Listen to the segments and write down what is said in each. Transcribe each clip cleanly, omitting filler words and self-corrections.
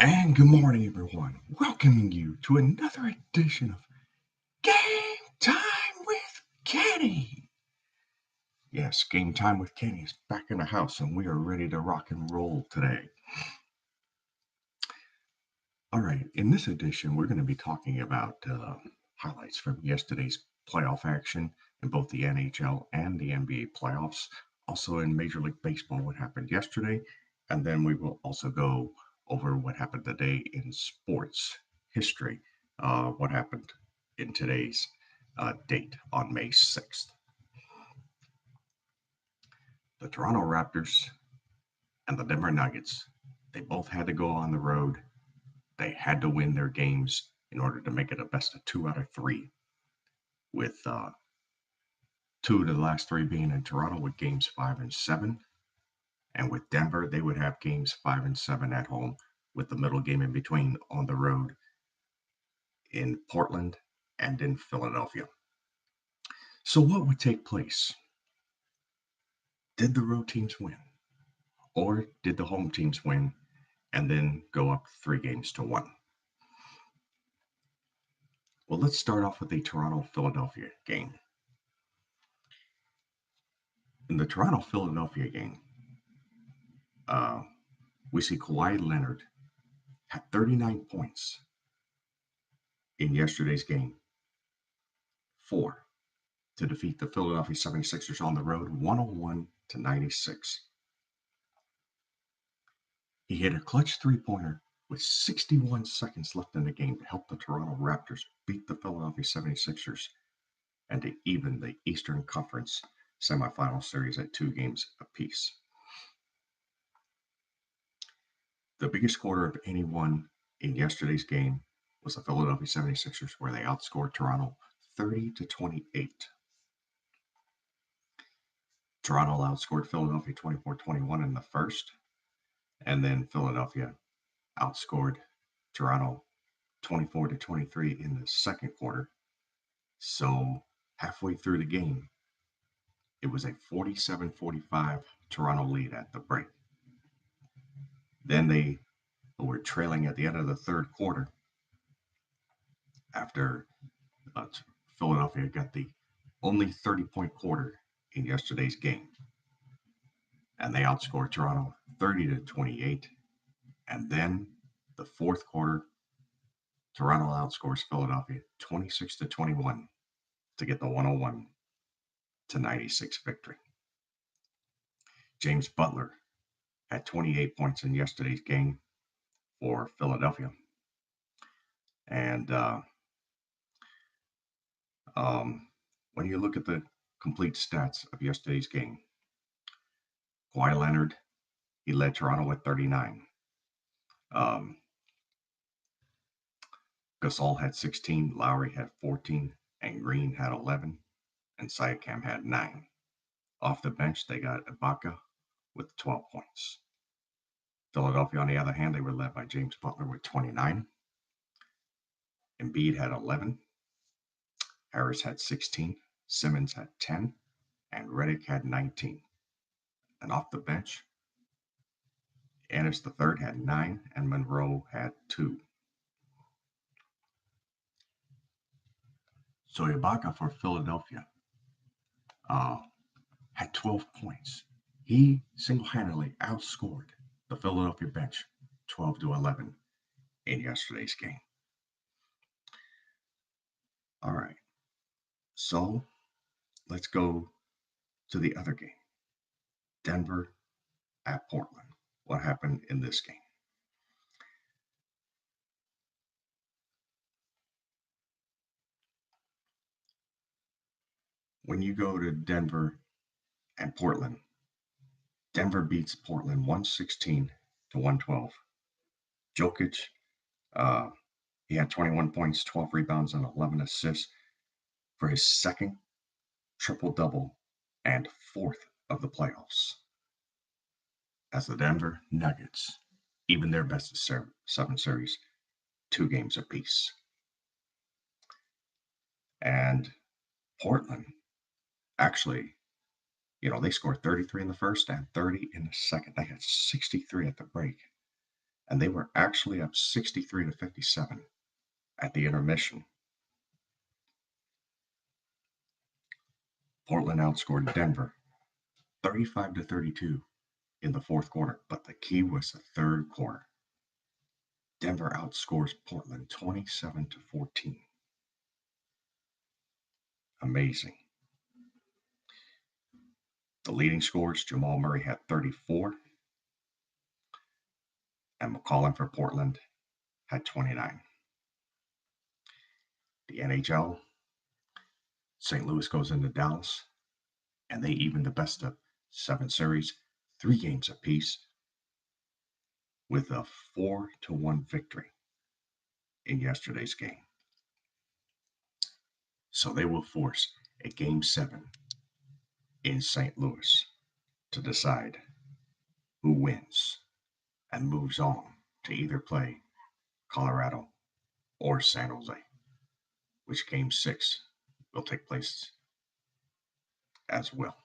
And good morning, everyone. Welcoming you to another edition of Game Time with Kenny. Yes, Game Time with Kenny is back in the house, and we are ready to rock and roll today. All right, in this edition, we're going to be talking about highlights from yesterday's playoff action in both the NHL and the NBA playoffs. Also in Major League Baseball, what happened yesterday, and then we will also go over what happened today in sports history, what happened in today's date on May 6th. The Toronto Raptors and the Denver Nuggets, they both had to go on the road. They had to win their games in order to make it a best of 2 out of 3, with 2 of the last 3 being in Toronto with games 5 and 7. And with Denver, they would have games 5 and 7 at home, with the middle game in between on the road in Portland and in Philadelphia. So, what would take place? Did the road teams win? Or did the home teams win and then go up 3 games to 1? Well, let's start off with the Toronto Philadelphia game. In the Toronto Philadelphia game, uh, we see Kawhi Leonard had 39 points in yesterday's game, 4 to defeat the Philadelphia 76ers on the road 101-96. He hit a clutch three-pointer with 61 seconds left in the game to help the Toronto Raptors beat the Philadelphia 76ers and to even the Eastern Conference semifinal series at 2 games apiece. The biggest scorer of anyone in yesterday's game was the Philadelphia 76ers, where they outscored Toronto 30-28. Toronto outscored Philadelphia 24-21 in the first, and then Philadelphia outscored Toronto 24-23 in the second quarter. So halfway through the game, it was a 47-45 Toronto lead at the break. Then they were trailing at the end of the third quarter after Philadelphia got the only 30-point quarter in yesterday's game. And they outscored Toronto 30-28. And then the fourth quarter, Toronto outscores Philadelphia 26-21 to get the 101-96 victory. James Butler had 28 points in yesterday's game for Philadelphia. And when you look at the complete stats of yesterday's game, Kawhi Leonard, he led Toronto with 39. Gasol had 16, Lowry had 14, and Green had 11, and Siakam had 9. Off the bench, they got Ibaka with 12 points. Philadelphia, on the other hand, they were led by James Butler with 29. Embiid had 11. Harris had 16. Simmons had 10. And Redick had 19. And off the bench, Ennis III had 9, and Monroe had 2. So Ibaka for Philadelphia had 12 points. He single-handedly outscored the Philadelphia bench 12-11 in yesterday's game. All right, so let's go to the other game. Denver at Portland. What happened in this game? When you go to Denver and Portland, Denver beats Portland 116-112. Jokic, he had 21 points, 12 rebounds, and 11 assists for his second triple-double and fourth of the playoffs, as the Denver Nuggets even their best of 7 series, 2 games apiece. And Portland, actually, they scored 33 in the first and 30 in the second. They had 63 at the break. and they were actually up 63-57 at the intermission. Portland outscored Denver 35-32 in the fourth quarter, but the key was the third quarter. Denver outscores Portland 27-14. Amazing. The leading scorers, Jamal Murray had 34, and McCollum for Portland had 29. The NHL, St. Louis goes into Dallas, and they even the best of 7 series, 3 games apiece, with a 4-1 victory in yesterday's game. So they will force a Game 7 in St. Louis to decide who wins and moves on to either play Colorado or San Jose, which Game 6 will take place as well.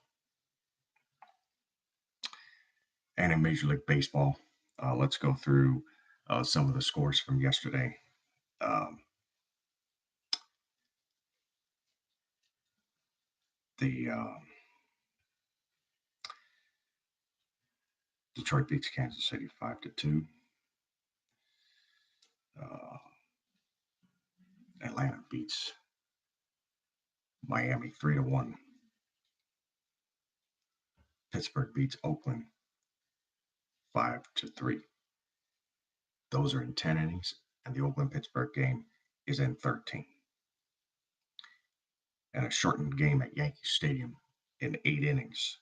And in Major League Baseball, let's go through some of the scores from yesterday. The Detroit beats Kansas City 5-2. Atlanta beats Miami 3-1. Pittsburgh beats Oakland 5-3. Those are in 10 innings, and the Oakland-Pittsburgh game is in 13. And a shortened game at Yankee Stadium in 8 innings.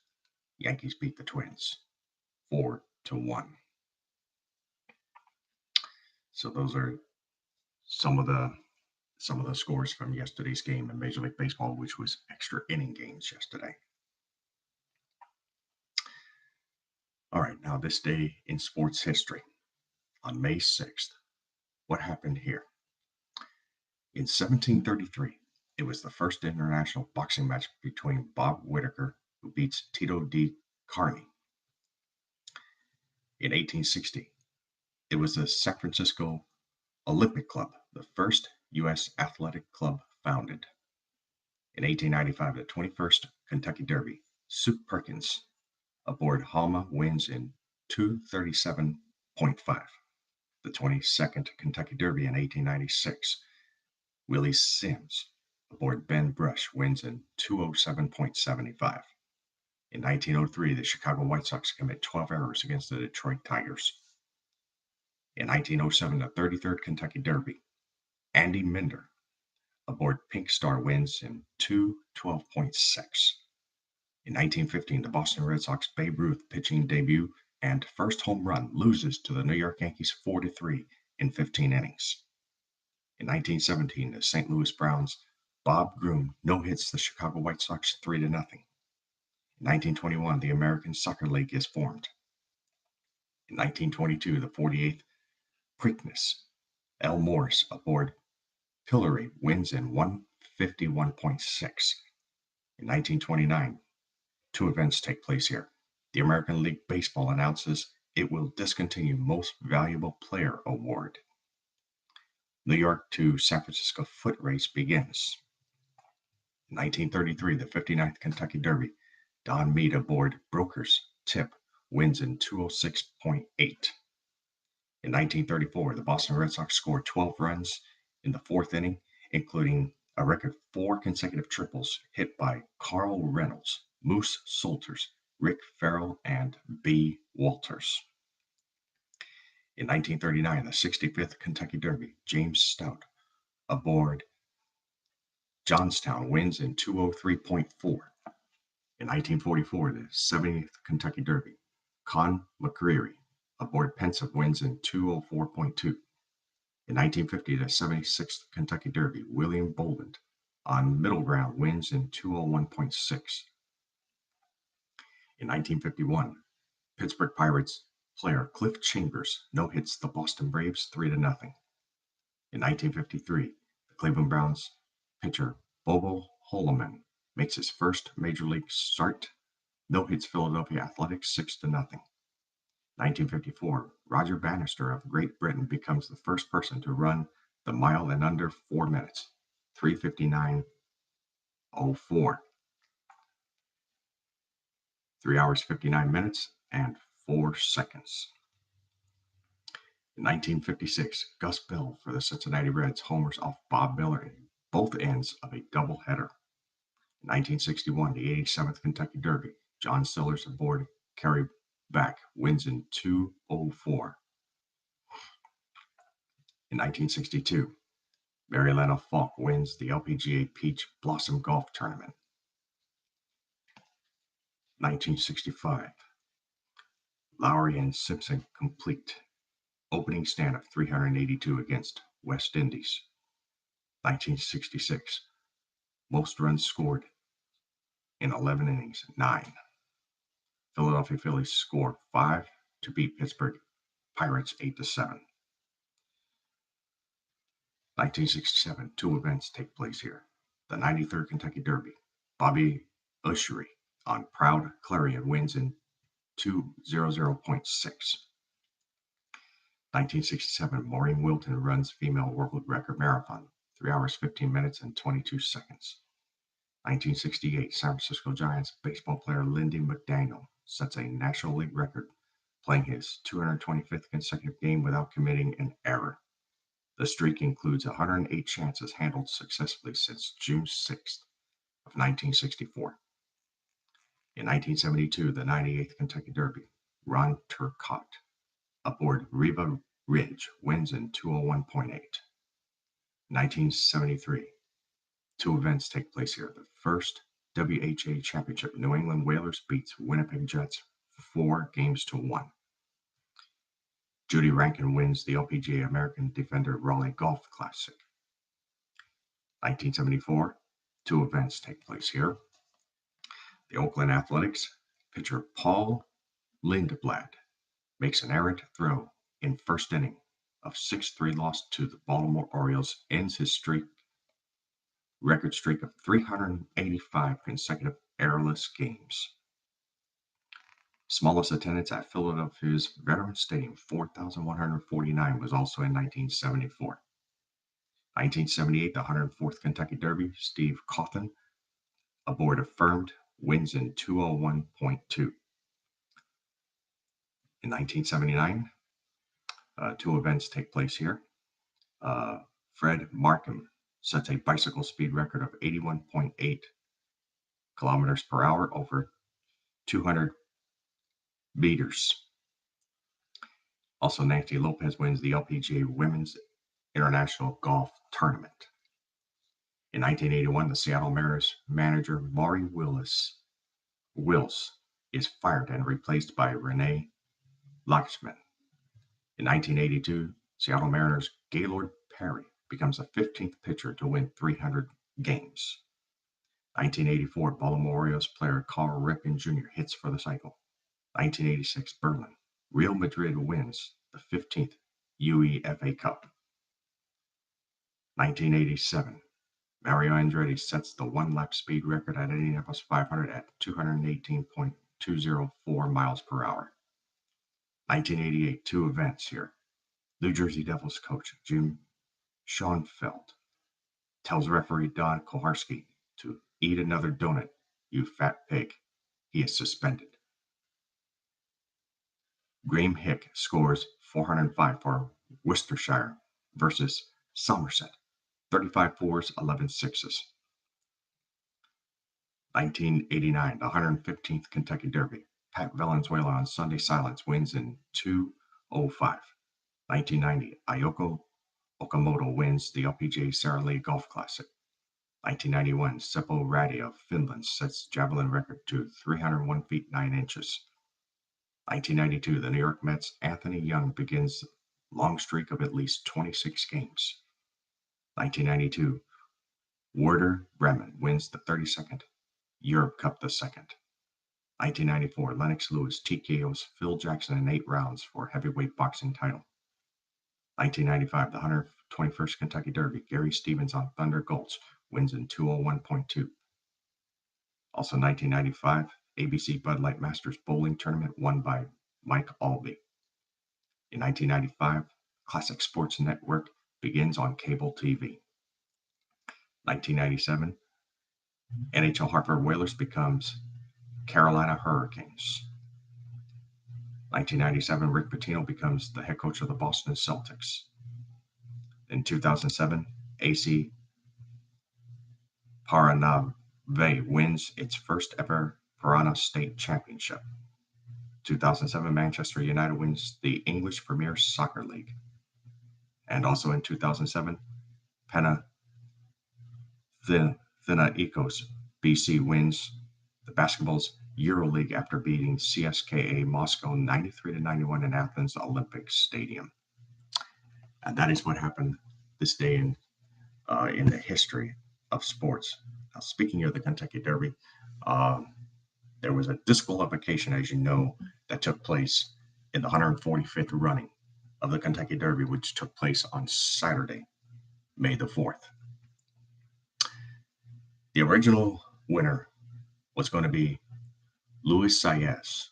Yankees beat the Twins 4-1. So those are some of the scores from yesterday's game in Major League Baseball, which was extra inning games yesterday. All right, now this day in sports history, on May 6th, what happened here? In 1733, it was the first international boxing match between Bob Whitaker, who beats Tito D. Carney. In 1860, it was the San Francisco Olympic Club, the first U.S. athletic club founded. In 1895, the 21st Kentucky Derby, Sue Perkins aboard Halma wins in 2:37.5. The 22nd Kentucky Derby in 1896, Willie Sims aboard Ben Brush wins in 2:07.75. In 1903, the Chicago White Sox commit 12 errors against the Detroit Tigers. In 1907, the 33rd Kentucky Derby, Andy Minder aboard Pink Star wins in 2:12.6. In 1915, the Boston Red Sox Babe Ruth pitching debut and first home run loses to the New York Yankees 4-3 in 15 innings. In 1917, the St. Louis Browns Bob Groom no-hits the Chicago White Sox 3-0. In 1921, the American Soccer League is formed. In 1922, the 48th Preakness L. Morris aboard Pillory wins in 1:51.6. In 1929, 2 events take place here. The American League Baseball announces it will discontinue Most Valuable Player award. New York to San Francisco foot race begins. In 1933, the 59th Kentucky Derby, Don Meade aboard Broker's Tip wins in 2:06.8. In 1934, the Boston Red Sox scored 12 runs in the 4th inning, including a record 4 consecutive triples hit by Carl Reynolds, Moose Solters, Rick Farrell, and B. Walters. In 1939, the 65th Kentucky Derby, James Stout aboard Johnstown wins in 2:03.4. In 1944, the 70th Kentucky Derby, Con McCreary aboard Pensive wins in 2:04.2. In 1950, the 76th Kentucky Derby, William Boland on Middle Ground wins in 2:01.6. In 1951, Pittsburgh Pirates player Cliff Chambers no-hits the Boston Braves 3-0. In 1953, the Cleveland Browns pitcher Bobo Holloman makes his first major league start, no-hits Philadelphia Athletics 6-0. 1954, Roger Bannister of Great Britain becomes the first person to run the mile in under 4 minutes, 3:59:04, 3 hours 59 minutes and 4 seconds. In 1956, Gus Bell for the Cincinnati Reds homers off Bob Miller in both ends of a doubleheader. In 1961, the 87th Kentucky Derby, John Sellers aboard Kerry Back wins in 2:04. In 1962, Marielena Falk wins the LPGA Peach Blossom Golf Tournament. 1965, Lowry and Simpson complete opening stand of 382 against West Indies. 1966, most runs scored in 11 innings, 9. Philadelphia Phillies score 5 to beat Pittsburgh Pirates 8-7. 1967, 2 events take place here. The 93rd Kentucky Derby, Bobby Ushery on Proud Clarion wins in 2:00.6. 1967, Maureen Wilton runs female world record marathon, 3 hours 15 minutes and 22 seconds. 1968, San Francisco Giants baseball player Lindy McDaniel sets a National League record, playing his 225th consecutive game without committing an error. The streak includes 108 chances handled successfully since June 6th of 1964. In 1972, the 98th Kentucky Derby, Ron Turcotte aboard Riva Ridge wins in 2:01.8. 1973, 2 events take place here. The first WHA Championship, New England Whalers beats Winnipeg Jets 4-1. Judy Rankin wins the LPGA American Defender Raleigh Golf Classic. 1974, 2 events take place here. The Oakland Athletics pitcher Paul Lindblad makes an errant throw in first inning of 6-3 loss to the Baltimore Orioles, ends his record streak of 385 consecutive errorless games. Smallest attendance at Philadelphia's Veterans Stadium, 4,149, was also in 1974. 1978, the 104th Kentucky Derby, Steve Cawthon aboard Affirmed wins in 2:01.2. In 1979, 2 events take place here. Fred Markham sets a bicycle speed record of 81.8 kilometers per hour over 200 meters. Also, Nancy Lopez wins the LPGA Women's International Golf Tournament. In 1981, the Seattle Mariners manager Maury Wills is fired and replaced by Renee Laxman. In 1982, Seattle Mariners Gaylord Perry becomes the 15th pitcher to win 300 games. 1984, Baltimore Orioles player Carl Ripken Jr. hits for the cycle. 1986, Berlin, Real Madrid wins the 15th UEFA Cup. 1987, Mario Andretti sets the 1-lap speed record at Indianapolis 500 at 218.204 miles per hour. 1988, 2 events here. New Jersey Devils coach Jim Schoenfeld tells referee Don Koharski to eat another donut, you fat pig. He is suspended. Graeme Hick scores 405 for Worcestershire versus Somerset, 35 fours, 11 sixes. 1989, the 115th Kentucky Derby, Pat Valenzuela on Sunday Silence wins in 2:05. 1990, Ayako Okamoto wins the LPGA Sara Lee Golf Classic. 1991, Seppo Räty of Finland sets javelin record to 301 feet 9 inches. 1992, the New York Mets' Anthony Young begins long streak of at least 26 games. 1992, Werder Bremen wins the 32nd Europe Cup the second. 1994, Lennox Lewis TKOs Phil Jackson in 8 rounds for heavyweight boxing title. 1995, the 121st Kentucky Derby, Gary Stevens on Thunder Gulch wins in 2:01.2. Also 1995, ABC Bud Light Masters Bowling Tournament won by Mike Albee. In 1995, Classic Sports Network begins on cable TV. 1997, NHL Hartford Whalers becomes Carolina Hurricanes. 1997, Rick Pitino becomes the head coach of the Boston Celtics. In 2007, AC Paranave wins its first ever Piranha State Championship. 2007, Manchester United wins the English Premier Soccer League. And also in 2007, Panathinaikos BC wins the basketball's EuroLeague after beating CSKA Moscow 93-91 in Athens Olympic Stadium. And that is what happened this day in the history of sports. Now, speaking of the Kentucky Derby, there was a disqualification, as you know, that took place in the 145th running of the Kentucky Derby, which took place on Saturday, May the 4th. The original winner was going to be Luis Saez.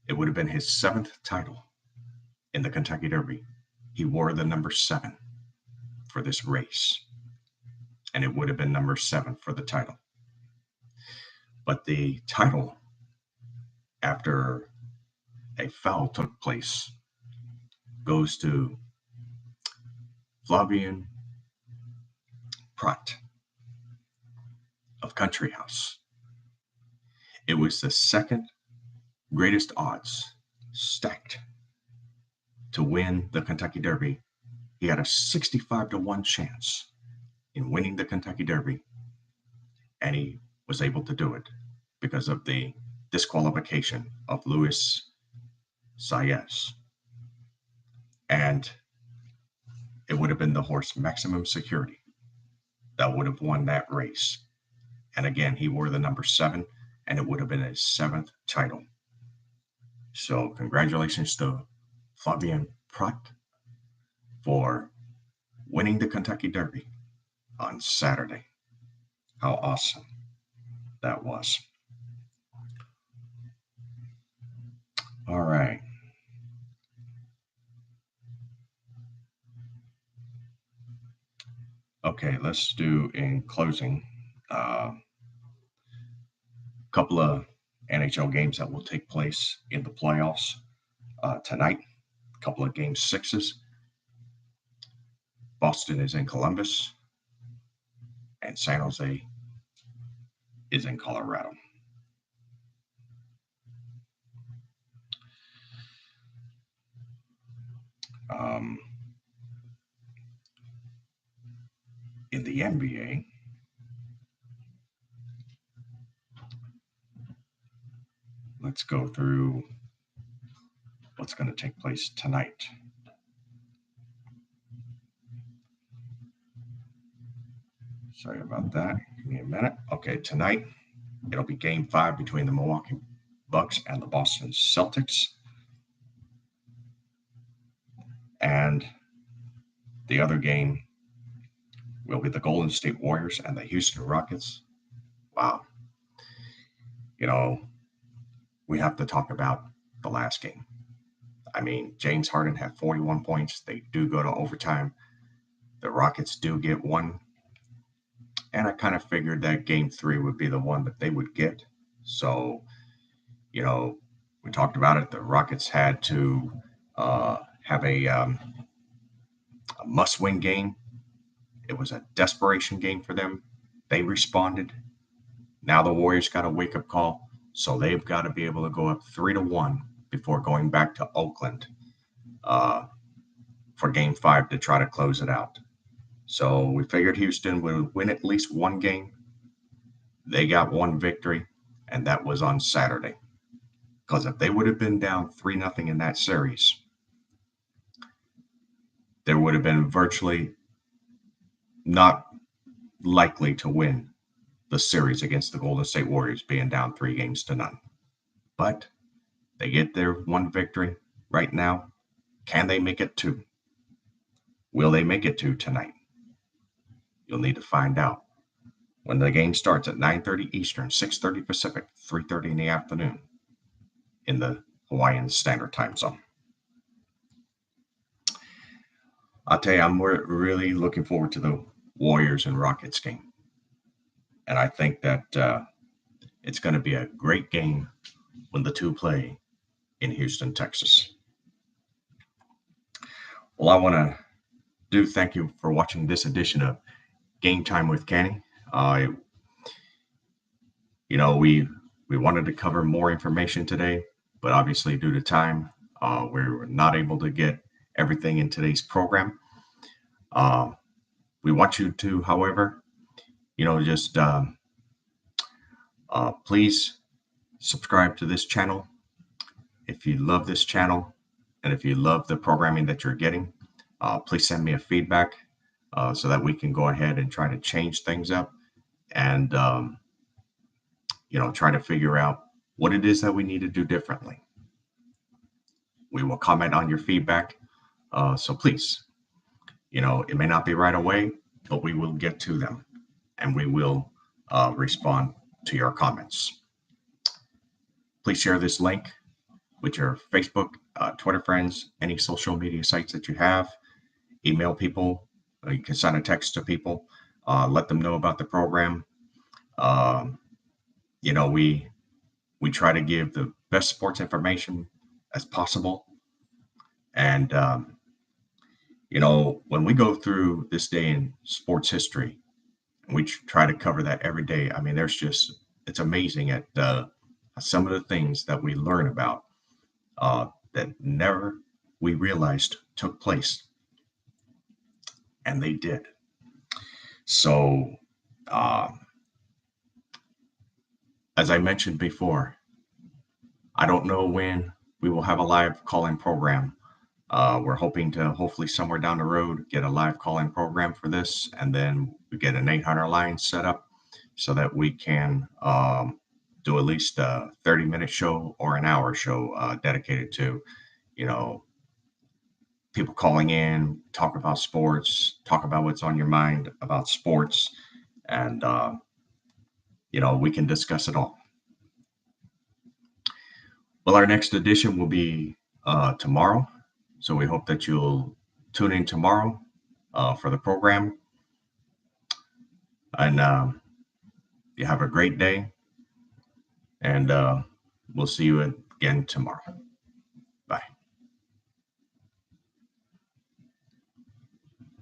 It would have been his 7th title in the Kentucky Derby. He wore the number 7 for this race, and it would have been number 7 for the title. But the title, after a foul took place, goes to Flavien Prat of Country House. It was the second greatest odds stacked to win the Kentucky Derby. He had a 65-1 chance in winning the Kentucky Derby, and he was able to do it because of the disqualification of Luis Saez. And it would have been the horse Maximum Security that would have won that race. And again, he wore the number 7, and it would have been his 7th title. So congratulations to Flavien Prat for winning the Kentucky Derby on Saturday. How awesome that was. All right. Okay, let's do in closing a couple of NHL games that will take place in the playoffs tonight. A couple of game 6s. Boston is in Columbus, and San Jose is in Colorado. In the NBA, let's go through what's going to take place tonight. Sorry about that. Give me a minute. Okay, tonight it'll be game 5 between the Milwaukee Bucks and the Boston Celtics. And the other game will be the Golden State Warriors and the Houston Rockets. Wow. You know, we have to talk about the last game. I mean, James Harden had 41 points. They do go to overtime. The Rockets do get one. And I kind of figured that game 3 would be the one that they would get. So, you know, we talked about it. The Rockets had to have a must-win game. It was a desperation game for them. They responded. Now the Warriors got a wake-up call. So they've got to be able to go up 3-1 before going back to Oakland for game 5 to try to close it out. So we figured Houston would win at least one game. They got one victory, and that was on Saturday. Because if they would have been down 3-0 in that series, there would have been virtually not likely to win the series against the Golden State Warriors, being down 3-0. But they get their one victory right now. Can they make it 2? Will they make it 2 tonight? You'll need to find out. When the game starts at 9:30 Eastern, 6:30 Pacific, 3:30 in the afternoon, in the Hawaiian Standard Time Zone. I'll tell you, I'm really looking forward to the Warriors and Rockets game. And I think that it's going to be a great game when the two play in Houston, Texas. Well, I want to thank you for watching this edition of Game Time with Kenny. We wanted to cover more information today, but obviously due to time, we were not able to get everything in today's program. We want you to, however, just please subscribe to this channel. If you love this channel and if you love the programming that you're getting, please send me a feedback so that we can go ahead and try to change things up and, try to figure out what it is that we need to do differently. We will comment on your feedback. So please, it may not be right away, but we will get to them and we will respond to your comments. Please share this link with your Facebook, Twitter friends, any social media sites that you have. Email people. You can send a text to people. Let them know about the program. We try to give the best sports information as possible. And, when we go through this day in sports history, and we try to cover that every day, I mean, it's amazing at some of the things that we learn about that never we realized took place. And they did. So, as I mentioned before, I don't know when we will have a live call-in program. We're hoping to hopefully somewhere down the road get a live call-in program for this, and then we get an 800 line set up so that we can do at least a 30-minute show or an hour show dedicated to, people calling in, talk about sports, talk about what's on your mind about sports, and we can discuss it all. Well, our next edition will be tomorrow, so we hope that you'll tune in tomorrow for the program, and you have a great day, and we'll see you again tomorrow.